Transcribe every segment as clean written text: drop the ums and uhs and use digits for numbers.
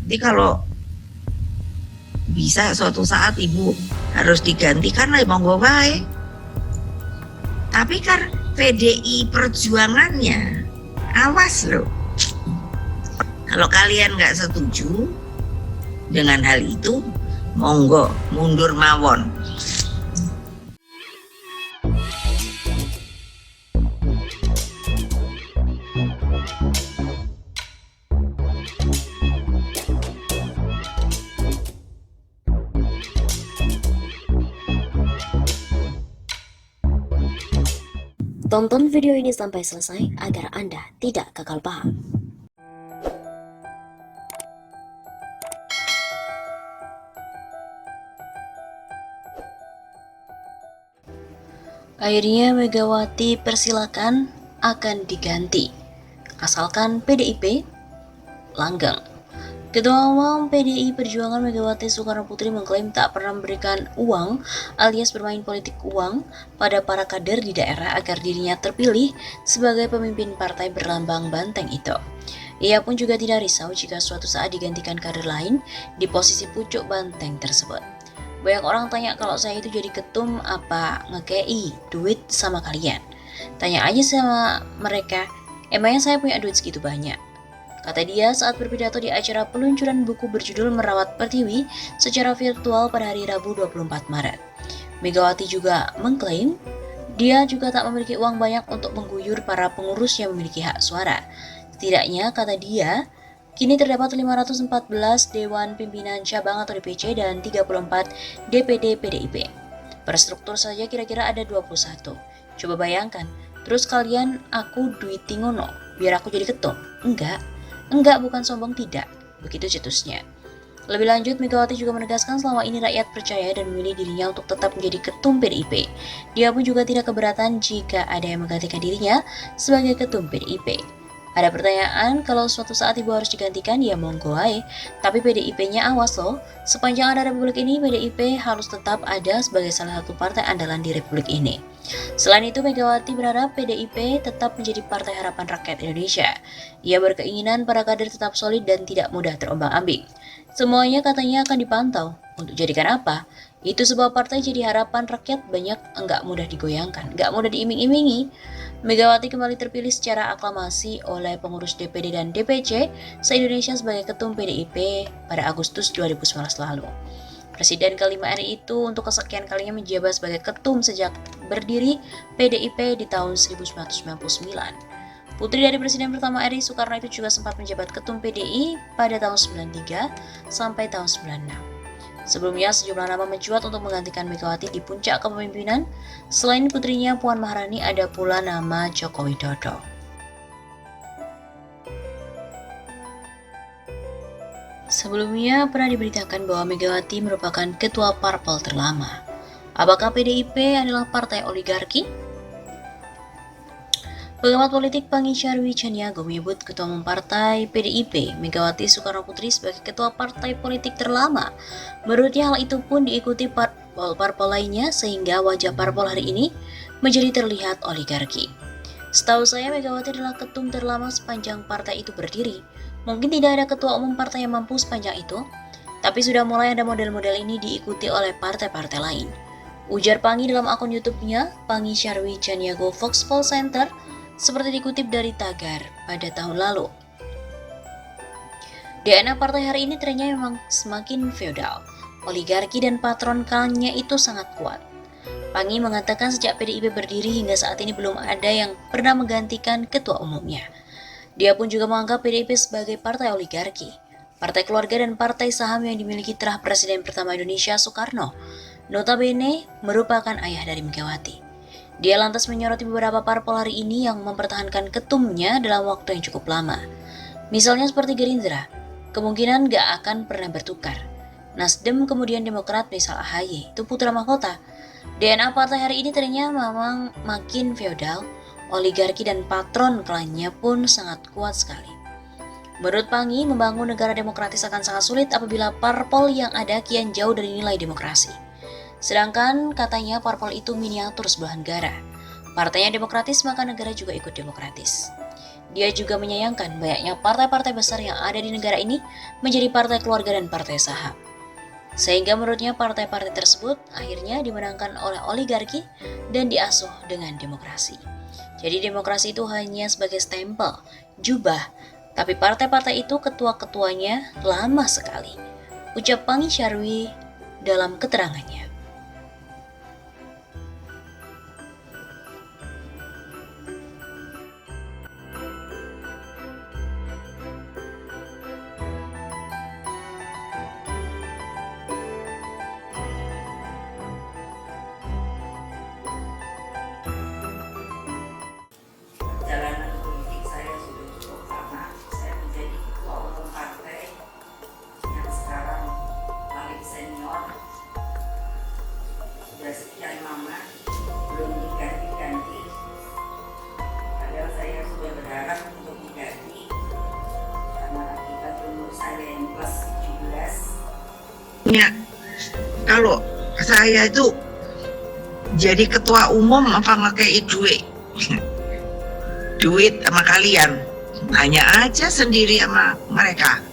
Jadi kalau bisa suatu saat ibu harus digantikan lah monggo wae. Tapi kan PDI perjuangannya awas loh. Kalau kalian nggak setuju dengan hal itu, monggo mundur mawon. Tonton video ini sampai selesai agar Anda tidak gagal paham. Akhirnya Megawati persilakan akan diganti, asalkan PDIP langgeng. Ketua Umum PDI Perjuangan Megawati Soekarno Putri mengklaim tak pernah memberikan uang alias bermain politik uang pada para kader di daerah agar dirinya terpilih sebagai pemimpin partai berlambang banteng itu. Ia pun juga tidak risau jika suatu saat digantikan kader lain di posisi pucuk banteng tersebut. Banyak orang tanya kalau saya itu jadi ketum apa ngekei duit sama kalian. Tanya aja sama mereka, emangnya saya punya duit segitu banyak? Kata dia saat berpidato di acara peluncuran buku berjudul Merawat Pertiwi secara virtual pada hari Rabu 24 Maret. Megawati juga mengklaim dia juga tak memiliki uang banyak untuk mengguyur para pengurus yang memiliki hak suara. Setidaknya, kata dia, kini terdapat 514 Dewan Pimpinan Cabang atau DPC dan 34 DPD PDIP. Per struktur saja kira-kira ada 21. Coba bayangkan, terus kalian aku duiti ngono, biar aku jadi ketum? Enggak, bukan sombong, tidak. Begitu cetusnya. Lebih lanjut, Megawati juga menegaskan selama ini rakyat percaya dan memilih dirinya untuk tetap menjadi ketum PDIP. Dia pun juga tidak keberatan jika ada yang menggantikan dirinya sebagai ketum PDIP. Ada pertanyaan, kalau suatu saat ibu harus digantikan, ya monggo ae. Tapi PDIP-nya awas loh, sepanjang ada republik ini, PDIP harus tetap ada sebagai salah satu partai andalan di republik ini. Selain itu, Megawati berharap PDIP tetap menjadi Partai Harapan Rakyat Indonesia. Ia berkeinginan para kader tetap solid dan tidak mudah terombang-ambing. Semuanya katanya akan dipantau. Untuk jadikan apa? Itu sebuah partai jadi harapan rakyat banyak enggak mudah digoyangkan, enggak mudah diiming-imingi. Megawati kembali terpilih secara aklamasi oleh pengurus DPD dan DPC se-Indonesia sebagai ketum PDIP pada Agustus 2019 lalu. Presiden kelima RI itu untuk kesekian kalinya menjabat sebagai ketum sejak berdiri PDIP di tahun 1999. Putri dari Presiden pertama RI Soekarno itu juga sempat menjabat ketum PDI pada tahun 93 sampai tahun 96. Sebelumnya, sejumlah nama mencuat untuk menggantikan Megawati di puncak kepemimpinan. Selain putrinya Puan Maharani, ada pula nama Joko Widodo. Sebelumnya pernah diberitakan bahwa Megawati merupakan ketua parpol terlama. Apakah PDIP adalah partai oligarki? Pengamat politik Pangi Syarwi Caniago menyebut Ketua Umum Partai PDIP, Megawati Soekarno Putri sebagai ketua partai politik terlama. Menurutnya hal itu pun diikuti parpol lainnya sehingga wajah parpol hari ini menjadi terlihat oligarki. Setahu saya Megawati adalah ketum terlama sepanjang partai itu berdiri. Mungkin tidak ada ketua umum partai yang mampu sepanjang itu, tapi sudah mulai ada model-model ini diikuti oleh partai-partai lain. Ujar Pangi dalam akun YouTube-nya, Pangi Syarwi Caniago Foxpol Center, seperti dikutip dari Tagar pada tahun lalu. DNA partai hari ini trennya memang semakin feodal. Oligarki dan patron klannya itu sangat kuat. Pangi mengatakan sejak PDIP berdiri hingga saat ini belum ada yang pernah menggantikan ketua umumnya. Dia pun juga menganggap PDIP sebagai partai oligarki, partai keluarga dan partai saham yang dimiliki terah Presiden pertama Indonesia Soekarno, notabene merupakan ayah dari Megawati. Dia lantas menyoroti beberapa parpol hari ini yang mempertahankan ketumnya dalam waktu yang cukup lama. Misalnya seperti Gerindra, kemungkinan gak akan pernah bertukar. Nasdem kemudian Demokrat misal AHY, itu putra mahkota. DNA partai hari ini ternyata memang makin feodal, oligarki dan patron klannya pun sangat kuat sekali. Menurut Pangi, membangun negara demokratis akan sangat sulit apabila parpol yang ada kian jauh dari nilai demokrasi. Sedangkan katanya parpol itu miniatur sebuah negara. Partainya demokratis maka negara juga ikut demokratis. Dia juga menyayangkan banyaknya partai-partai besar yang ada di negara ini menjadi partai keluarga dan partai saham. Sehingga menurutnya partai-partai tersebut akhirnya dimenangkan oleh oligarki dan diasuh dengan demokrasi. Jadi demokrasi itu hanya sebagai stempel, jubah, tapi partai-partai itu ketua-ketuanya lama sekali. Ucap Pangi Syarwi dalam keterangannya. Perjalanan politik saya sudah cukup lama. Saya menjadi ketua umum partai yang sekarang paling senior. Sudah sekian lama belum diganti-ganti. Padahal saya sudah berharap untuk diganti karena akibat umur saya yang plus 17. Ya, kalau saya itu jadi ketua umum apa ngekei duit sama kalian, tanya aja sendiri sama mereka.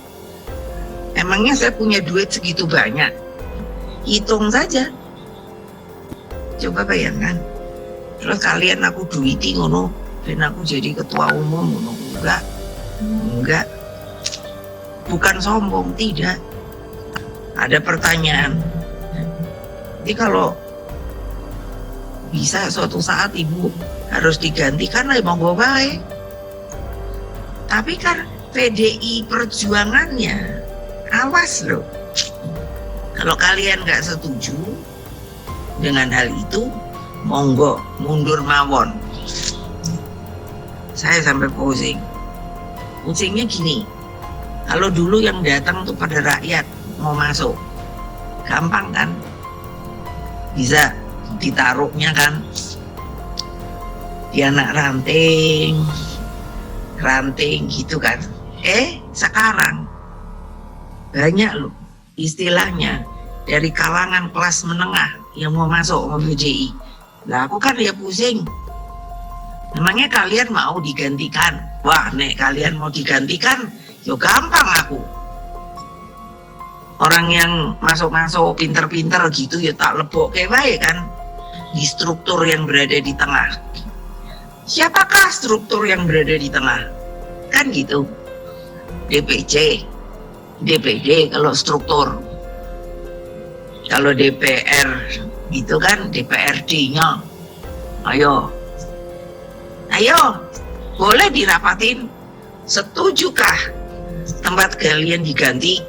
Emangnya saya punya duit segitu banyak? Hitung saja, coba bayangkan. Terus kalian aku duiti ngono dan aku jadi ketua umum ngono? Enggak, bukan sombong, tidak. Ada pertanyaan, jadi kalau bisa suatu saat ibu harus digantikan lah monggo bae. Tapi kan PDI perjuangannya, awas loh. Kalau kalian nggak setuju dengan hal itu, monggo mundur mawon. Saya sampai pusing. Pusingnya gini, kalau dulu yang datang tuh pada rakyat mau masuk, gampang kan? Bisa ditaruhnya kan di anak ranting gitu kan. Sekarang banyak loh istilahnya dari kalangan kelas menengah yang mau masuk ke PDI. Lah aku kan ya pusing. Memangnya kalian mau digantikan? Wah, nek kalian mau digantikan, yo gampang aku. Orang yang masuk-masuk pinter-pinter gitu ya tak lebok kayak baik kan di struktur yang berada di tengah. Siapakah struktur yang berada di tengah? Kan gitu. DPC, DPD kalau struktur. Kalau DPR gitu kan DPRD-nya. Ayo, boleh dirapatin. Setujukah tempat kalian diganti?